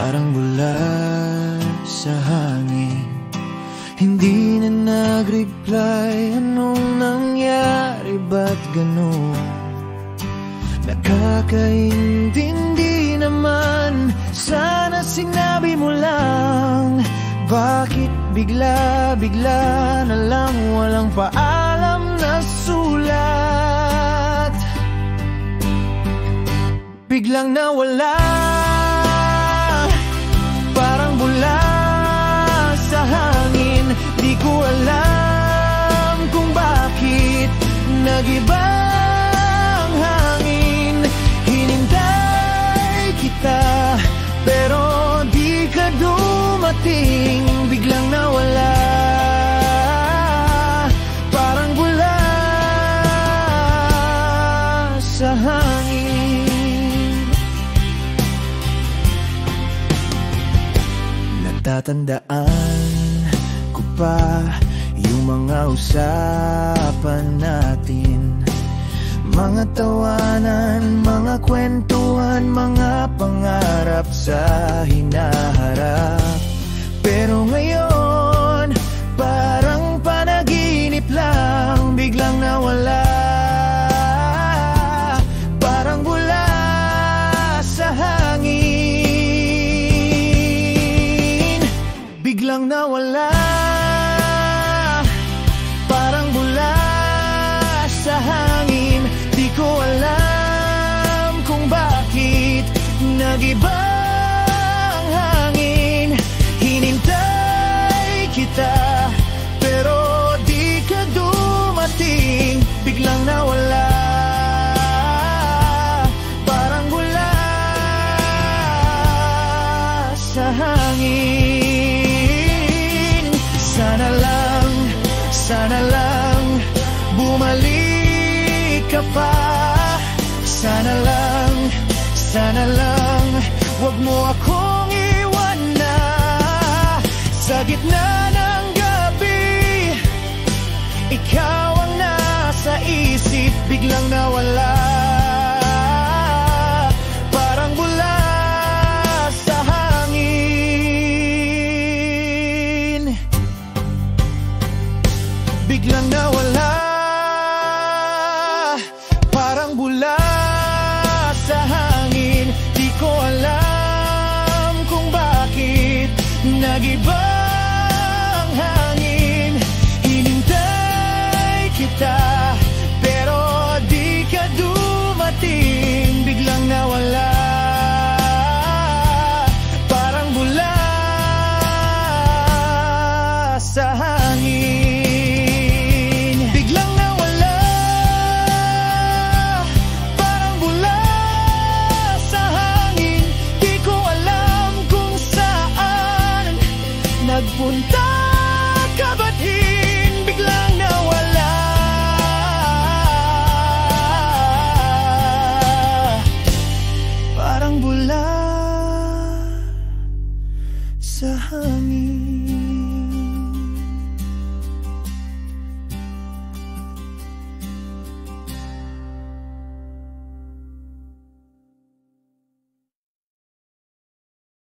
parang bula sa hangin. Hindi na nag-reply, anong nangyari, ba't ganun? Nakakaintindi naman, sana sinabi mo lang. Bakit bigla-bigla na lang, walang paalam na sulat? Biglang nawala, parang bula sa hangin. Di ko alam kung bakit nag-iba ang hangin. Hinintay kita pero di ka dumating. Biglang nawala, parang bula sa hangin. Natatandaan ko pa yung mga usapan natin, mga tawanan, mga kwentuhan, mga pangarap sa hinaharap. Pero ngayon, parang panaginip lang, biglang nawala, parang bula sa hangin. Biglang nawala, parang bula sa hangin. Di ko alam kung bakit nag-iba ang hangin. Hinintay kita pero di ka dumating. Biglang nawala, parang bula sa hangin. Sana lang bumalik ka pa. Sana lang wag mo akong iwan na. Sa gitna ng gabi, ikaw ang nasa isip. Biglang nawala, parang bula sa hangin. Biglang nawala, parang bula sa hangin. Di ko alam kung bakit nag-iba ang hangin. Hinintay kita pero di ka dumating. Biglang nawala, parang bula sa hangin. Biglang nawala, parang bula sa hangin. Di ko alam kung saan nagpunta ka, batiin biglang nawala. Parang bula sa hangin.